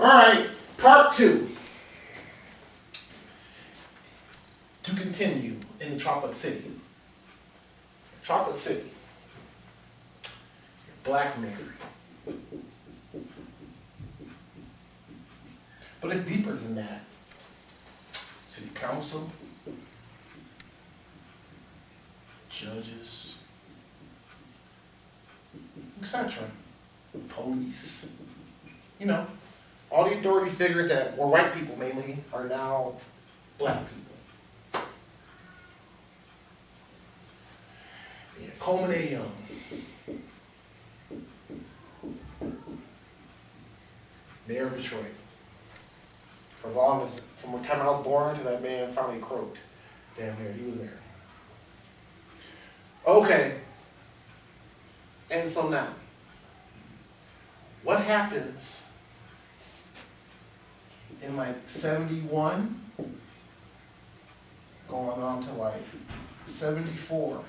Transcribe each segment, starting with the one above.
All right, part two. To continue in the Chocolate City. Chocolate City. Black Mary. But it's deeper than that. City council, judges, etc. Police. You know, all the authority figures that were white people mainly are now black people. Yeah, Coleman A. Young. Mayor of Detroit. For long as, from the time I was born to that man finally croaked. Damn near, he was there. Okay. And so now, what happens in like 71, going on to like 74?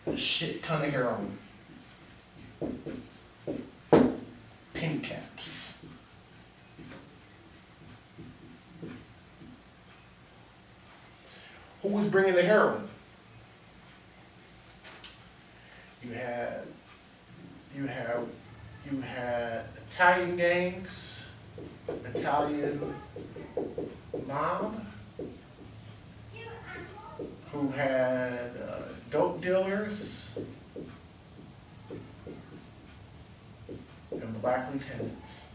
A shit ton of heroin. Penny caps. Who was bringing the heroin? You had Italian gangs, Italian mob, who had dope dealers, and black lieutenants.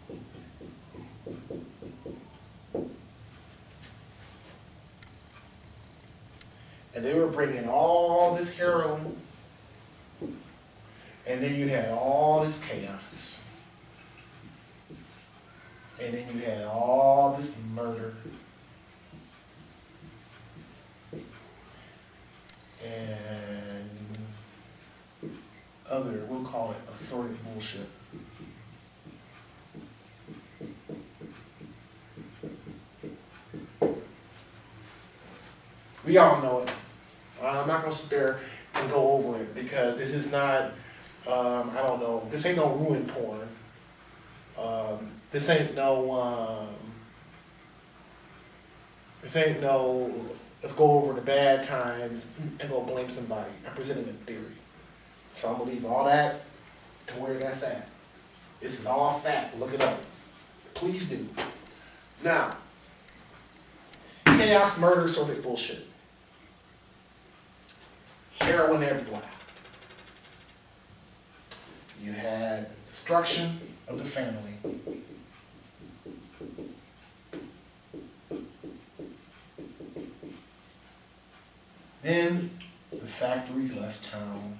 And they were bringing all this heroin, and then you had all this chaos. And then you had all this murder. And other, we'll call it assorted bullshit. We all know it. I'm not going to sit there and go over it because this is not, I don't know, this ain't no ruin porn. This ain't no, let's go over the bad times and go blame somebody. I'm presenting a theory. So I'm going to leave all that to where that's at. This is all fact. Look it up. Please do. Now, chaos, murder, sort of bullshit. Heroin everywhere. You had destruction of the family. Then the factories left town.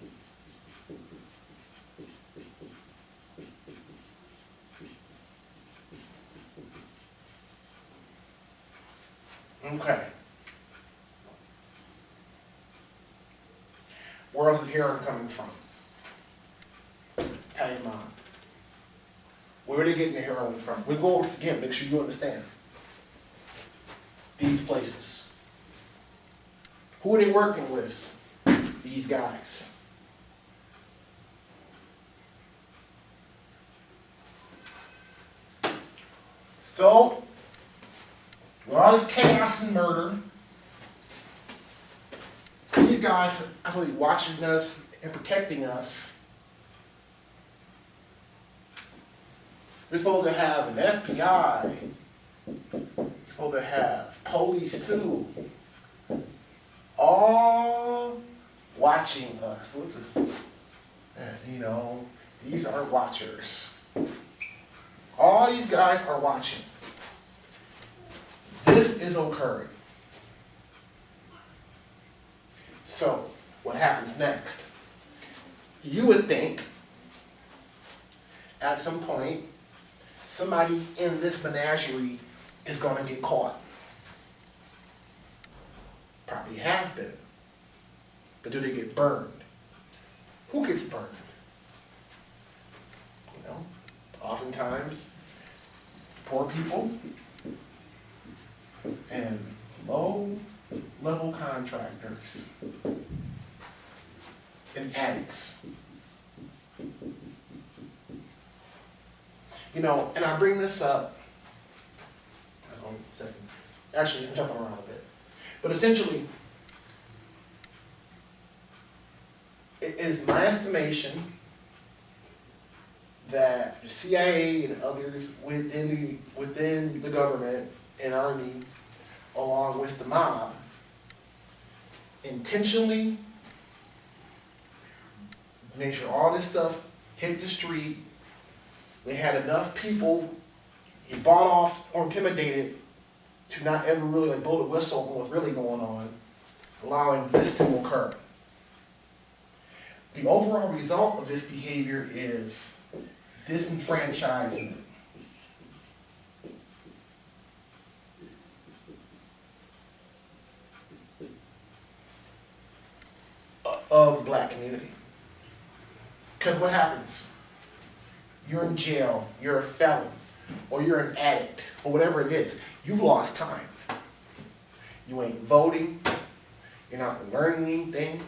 Okay. Where else is heroin coming from? Italian mob. Where are they getting the heroin from? We'll go over this again, make sure you understand. These places. Who are they working with? These guys. So, with all this chaos and murder, these guys are actually watching us and protecting us. We're supposed to have an FBI. We're supposed to have police too. All watching us. Look at this. You know, these are watchers. All these guys are watching. This is occurring. So, what happens next? You would think, at some point, somebody in this menagerie is going to get caught. Probably have been. But do they get burned? Who gets burned? You know, oftentimes, poor people and low-level contractors and addicts. You know, and I bring this up, hold on a second. Actually, I'm jumping around a bit. But essentially, it is my estimation that the CIA and others within the government and army, along with the mob, intentionally made sure all this stuff hit the street. They had enough people bought off or intimidated to not ever really like blow the whistle on what's really going on, allowing this to occur. The overall result of this behavior is disenfranchisement of the black community. Because what happens? You're in jail, you're a felon, or you're an addict, or whatever it is. You've lost time. You ain't voting, you're not learning anything,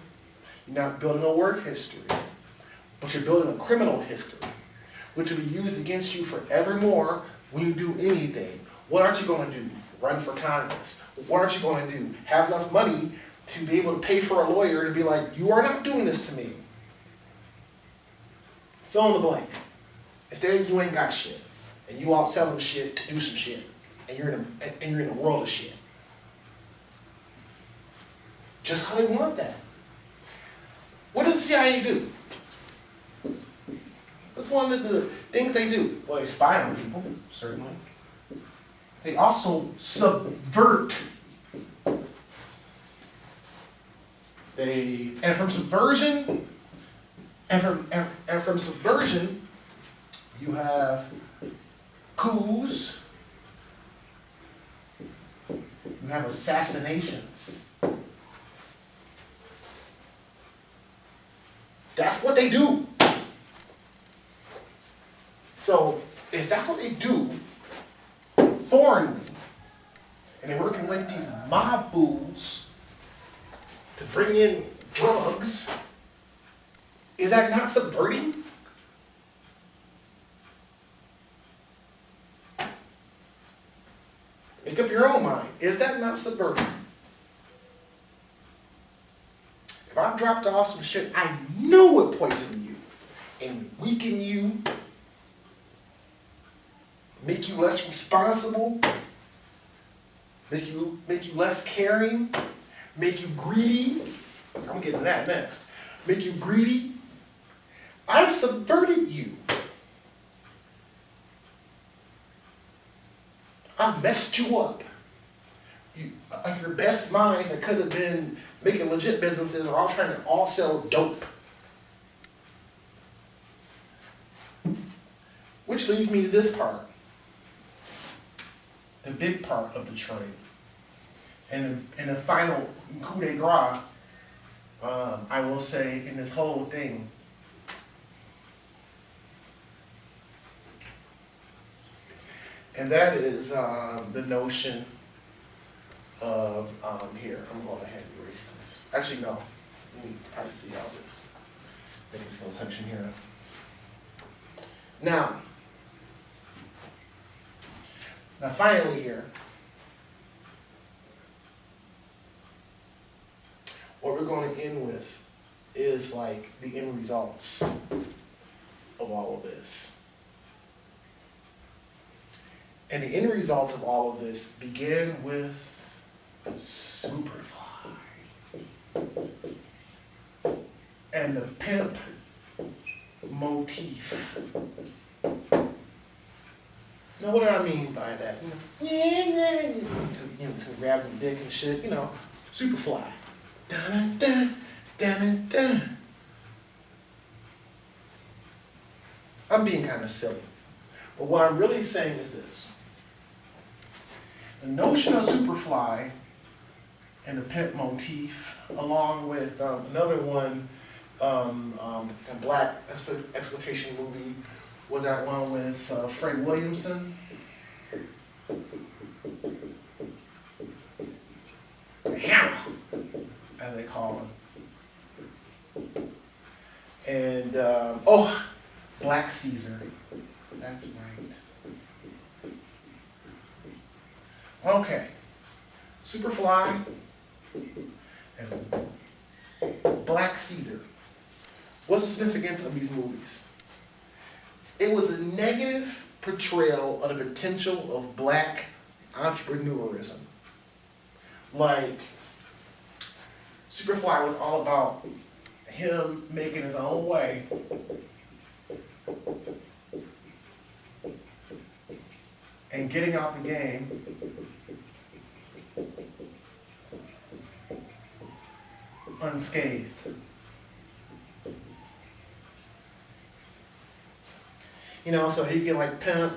you're not building a work history, but you're building a criminal history, which will be used against you forevermore when you do anything. What aren't you going to do? Run for Congress. What aren't you going to do? Have enough money to be able to pay for a lawyer to be like, you are not doing this to me. Fill in the blank. Instead, you ain't got shit, and you out selling shit to do some shit, and you're in a world of shit. Just how they want that. What does the CIA do? What's one of the things they do? Well, they spy on people, certainly. They also subvert. And from subversion, you have coups, you have assassinations. That's what they do. So if that's what they do foreignly, and they're working with these mob fools to bring in drugs, is that not subverting? Make up your own mind. Is that not subverting? If I dropped off some shit I know would poison you and weaken you, make you less responsible, make you less caring, make you greedy, I'm getting to that next, make you greedy, I've subverted you. I've messed you up. Like your best minds that could have been making legit businesses are all trying to all sell dope. Which leads me to this part. The big part of the trade. And the final coup de grace, I will say, in this whole thing, and that is the notion of, here, I'm going ahead and erase this. Actually, no, you can probably see all this. Maybe this little section here. Now finally here, what we're going to end with is like the end results of all of this. And the end results of all of this begin with Superfly and the pimp motif. Now, what do I mean by that? Some grabbing the dick and shit, Superfly. Dun dun dun dun. I'm being kind of silly, but what I'm really saying is this: the notion of Superfly and the pimp motif, along with another one, a black exploitation movie, was that one with Fred Williamson. Hammer, as they call him. And, Black Caesar. That's right. Okay. Superfly and Black Caesar. What's the significance of these movies? It was a negative portrayal of the potential of black entrepreneurism. Like, Superfly was all about him making his own way. And getting out the game unscathed. You know, so he could like pimp,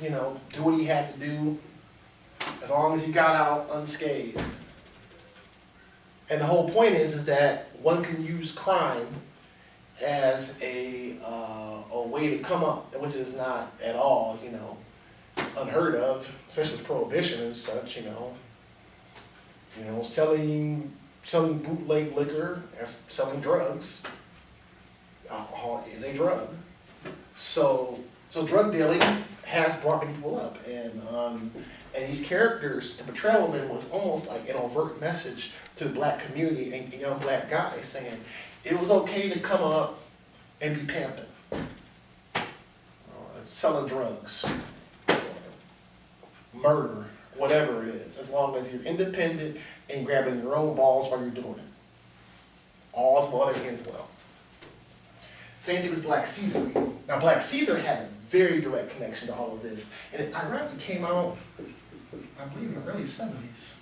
you know, do what he had to do as long as he got out unscathed. And the whole point is that one can use crime as a way to come up, which is not at all, you know, unheard of, especially with prohibition and such, you know, selling bootleg liquor, selling drugs. Alcohol is a drug. So drug dealing has brought people up, and these characters, the portrayal of them was almost like an overt message to the black community and young black guys saying it was okay to come up and be pimping, selling drugs, murder, whatever it is, as long as you're independent and grabbing your own balls while you're doing it. All's well that ends well. Same thing with Black Caesar. Now, Black Caesar had a very direct connection to all of this, and it ironically came out, I believe, in the early 70s.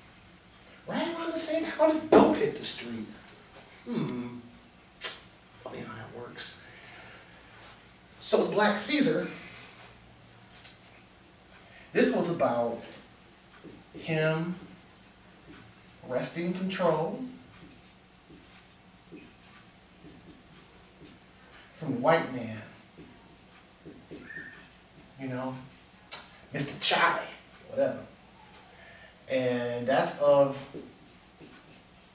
Right around the same time this dope hit the street. Funny how that works. So with Black Caesar, this was about him wresting control from the white man. You know, Mr. Charlie, whatever. And that's of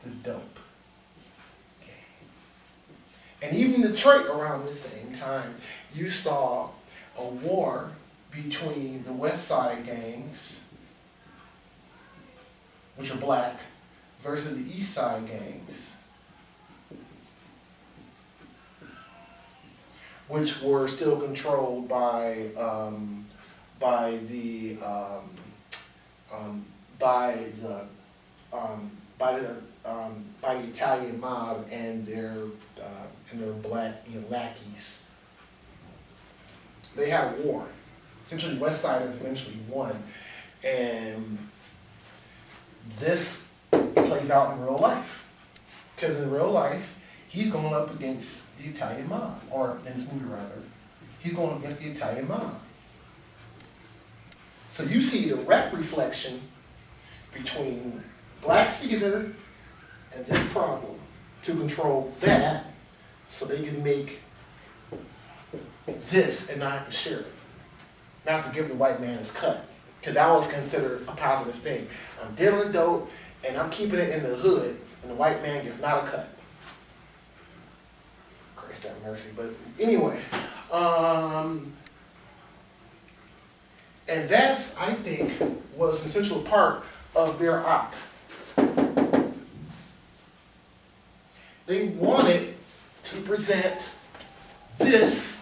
the dope. Okay. And even in Detroit around the same time, you saw a war between the West Side gangs, which are black, versus the East Side gangs, which were still controlled by the Italian mob and their black lackeys. They had a war. Essentially, West Siders eventually won, and this plays out in real life. Because in real life, he's going up against the Italian mob, or in this movie rather, he's going up against the Italian mob. So you see the direct reflection between Black Caesar and this problem to control that so they can make this and not have to share it. Not to give the white man his cut, because that was considered a positive thing. I'm dealing dope and I'm keeping it in the hood, and the white man gets not a cut. Christ have mercy, but anyway. And that's, I think, was an essential part of their op. They wanted to present this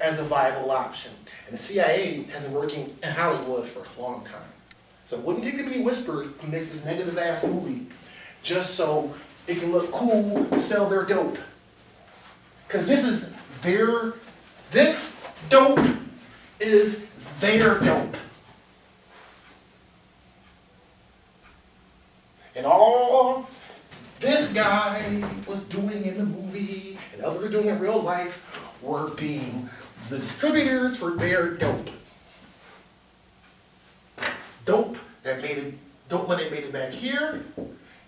as a viable option. And the CIA has been working in Hollywood for a long time. So it wouldn't take them any whispers to make this negative ass movie just so it can look cool to sell their dope. Because this dope is their dope. And all this guy was doing in the movie and others are doing in real life were being the distributors for their dope. Dope when they made it back here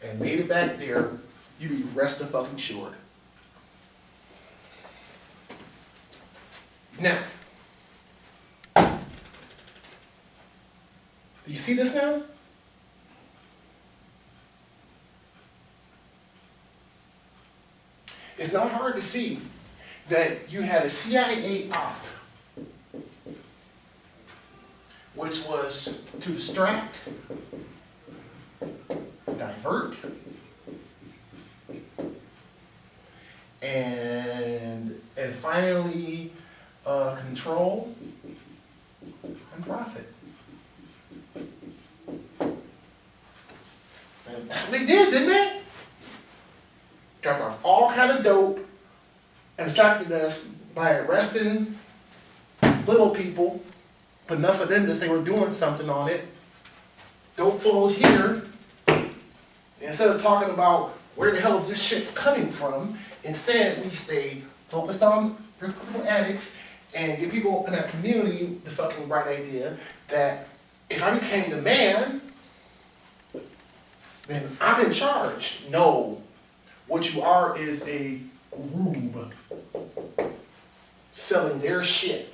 and made it back there, you be rest fucking assured. Now, do you see this now? It's not hard to see that you had a CIA op which was to distract, divert, and finally control and profit. And that's what they did, didn't they? Dropped off all kinds of dope and distracted us by arresting little people, but enough of them to say we're doing something on it. Dope flows here. Instead of talking about where the hell is this shit coming from, instead we stay focused on responsible addicts and give people in that community the fucking bright idea that if I became the man, then I'm in charge. No. What you are is a rube selling their shit.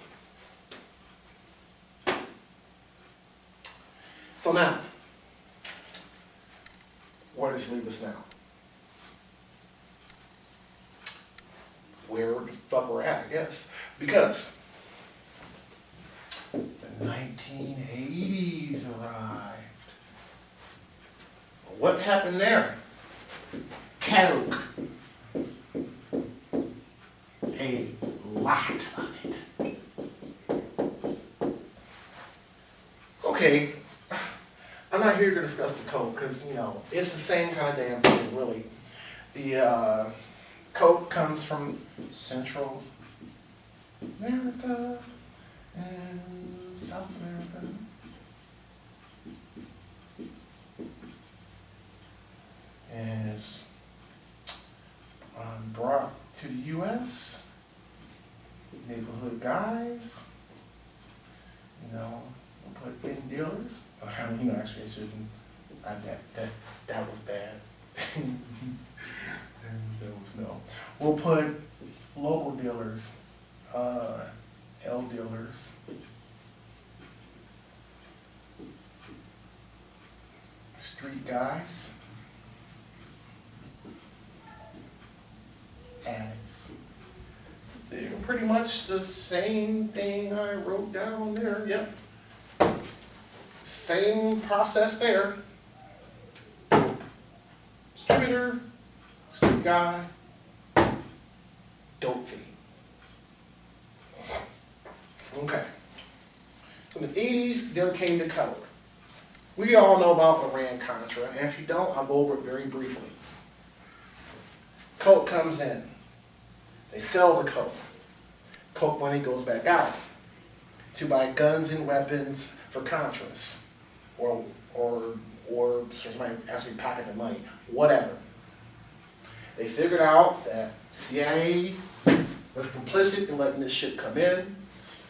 So now, where does this leave us now? Where the fuck we're at, I guess. Because the 1980s arrived. What happened there? Coke. A lot of it. Okay, I'm not here to discuss the Coke because, it's the same kind of damn thing, really. The Coke comes from Central America and South America. And it's brought to the U.S. Neighborhood guys, we'll put in dealers. Actually, I shouldn't. That was bad. that was no. We'll put local dealers, L dealers, street guys, addicts. They're pretty much the same thing I wrote down there. Yep. Same process there. Distributor, street guy, dope fiend. Okay. So in the 80s, there came the Coke. We all know about Iran-Contra, and if you don't, I'll go over it very briefly. Coke comes in. They sell the Coke. Coke money goes back out to buy guns and weapons for Contras, or somebody actually pocket the money, whatever. They figured out that CIA was complicit in letting this shit come in.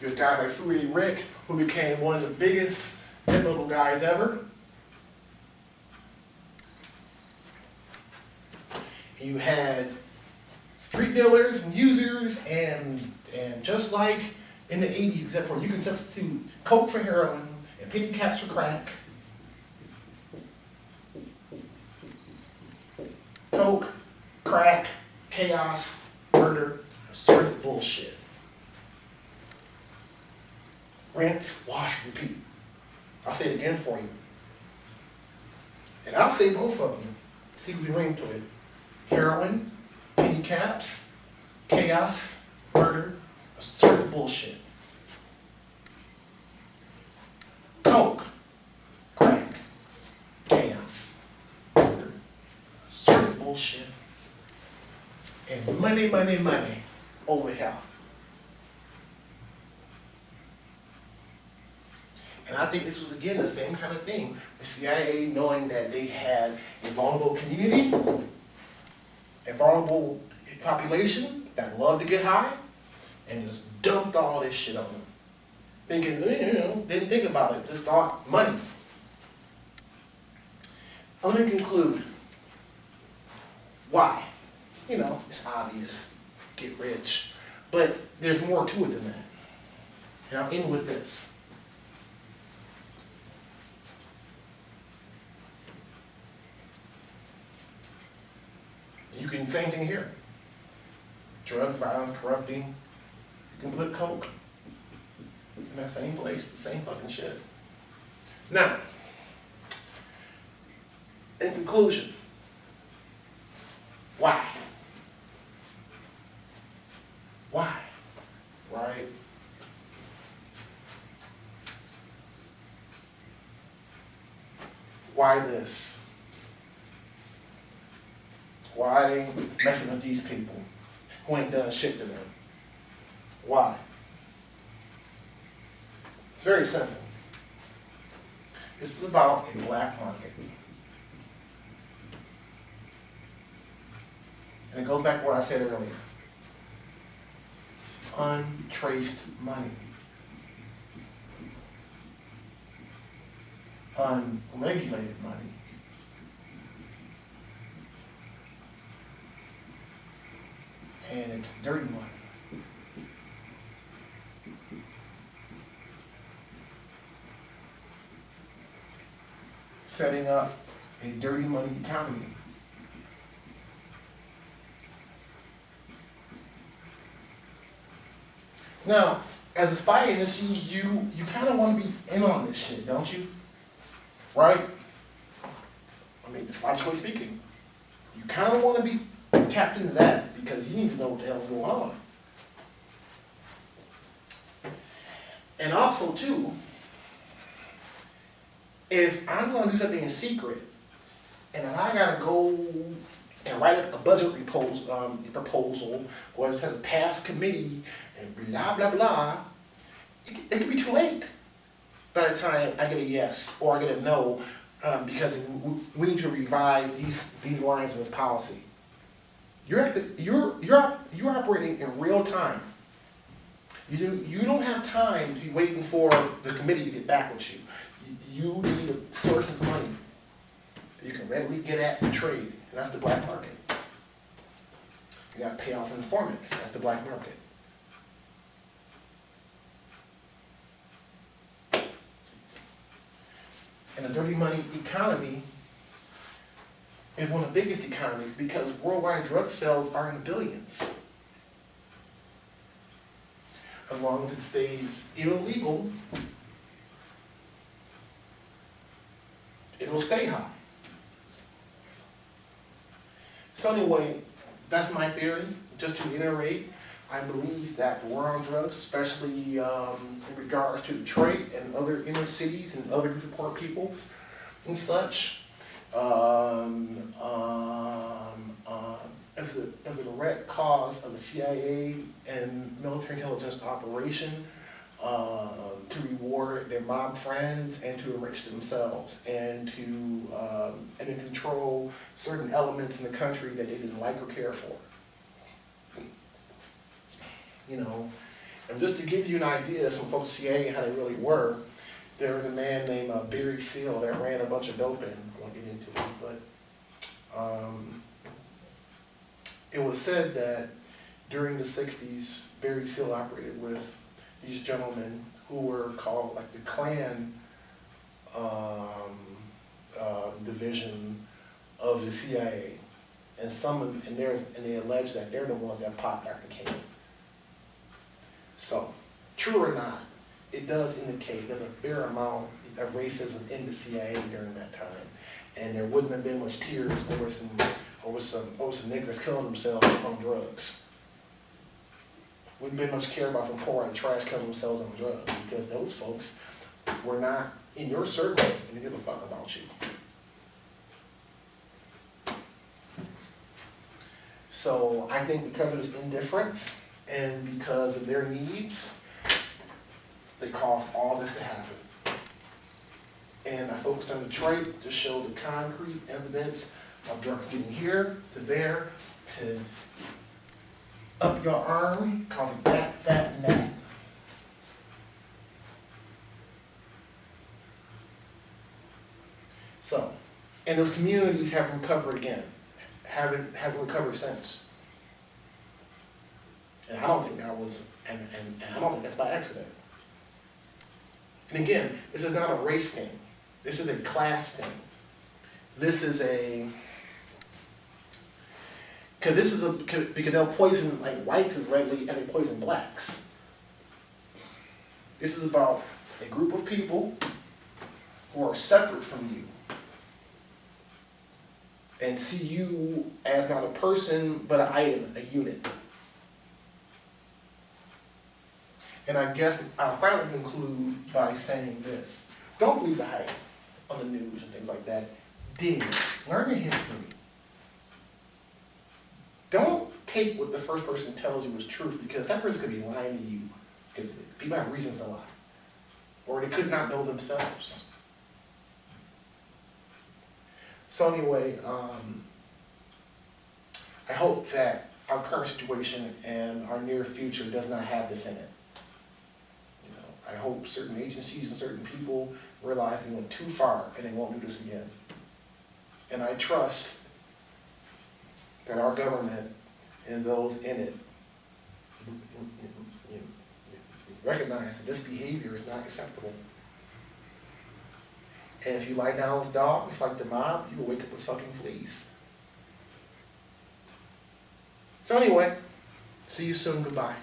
You had guys like Fruity Rick, who became one of the biggest pivotal guys ever. And you had street dealers and users, and just like in the 80s, except for you can substitute Coke for heroin and penny caps for crack. Coke, crack, chaos, murder, sort of bullshit. Rinse, wash, repeat. I'll say it again for you. And I'll say both of them. See if we ring to it. Heroin, penny caps, chaos, murder, sort of bullshit. Coke, crack, chaos, murder, sort of bullshit, and money, money, money over hell. And I think this was, again, the same kind of thing. The CIA, knowing that they had a vulnerable community, a vulnerable population that loved to get high, and just dumped all this shit on them. Thinking, didn't think about it, just thought money. Let me conclude. Why? It's obvious, get rich. But there's more to it than that. And I'll end with this. You can, same thing here. Drugs, violence, corrupting. You can put Coke in that same place, the same fucking shit. Now, in conclusion, why? Why? Right? Why this? Why are they messing with these people who ain't done shit to them? Why? It's very simple. This is about a black market. And it goes back to what I said earlier. It's untraced money. Unregulated money. And it's dirty money. Setting up a dirty money economy. Now, as a spy agency, you kind of want to be in on this shit, don't you? Right? I mean, just logically speaking. You kind of want to be tapped into that because you need to know what the hell's going on. And also, too, if I'm going to do something in secret, and if I got to go and write up a budget proposal, or it has to pass committee, and blah, blah, blah, it could be too late by the time I get a yes or I get a no, because we need to revise these lines of this policy. You're operating in real time. You don't have time to be waiting for the committee to get back with you. You need a source of money that you can readily get at and trade, and that's the black market. You got to pay off informants, that's the black market. And the dirty money economy is one of the biggest economies because worldwide drug sales are in billions. As long as it stays illegal, it will stay high. So anyway, that's my theory. Just to reiterate, I believe that the war on drugs, especially in regards to Detroit and other inner cities and other groups of poor peoples and such, as a direct cause of a CIA and military intelligence operation to reward their mob friends and to enrich themselves and to control certain elements in the country that they didn't like or care for. You know, and just to give you an idea of some folks at CIA how they really were, there was a man named Barry Seal that ran a bunch of doping. I won't get into it, but it was said that during the 60s, Barry Seal operated with these gentlemen who were called like the Klan division of the CIA, and they allege that they're the ones that popped Dr. King. So, true or not, it does indicate there's a fair amount of racism in the CIA during that time, and there wouldn't have been much tears over some niggers killing themselves on drugs. Wouldn't be much care about some poor white trash killing themselves on drugs because those folks were not in your circle and they give a fuck about you. So I think because of this indifference and because of their needs, they caused all this to happen. And I focused on Detroit to show the concrete evidence of drugs getting here to there to up your arm, causing that, and that. So, and those communities haven't recovered again, haven't recovered since. And I don't think that was, and I don't think that's by accident. And again, this is not a race thing. This is a class thing. This is because they'll poison like whites as readily as they poison blacks. This is about a group of people who are separate from you and see you as not a person, but an item, a unit. And I guess I'll finally conclude by saying this. Don't believe the hype on the news and things like that. Dig. Learn your history. Don't take what the first person tells you as truth, because that person could be lying to you, because people have reasons to lie. Or they could not know themselves. So anyway, I hope that our current situation and our near future does not have this in it. You know, I hope certain agencies and certain people realize they went too far and they won't do this again. And I trust that our government and those in it recognize that this behavior is not acceptable. And if you lie down with dogs like the mob, you will wake up with fucking fleas. So anyway, see you soon. Goodbye.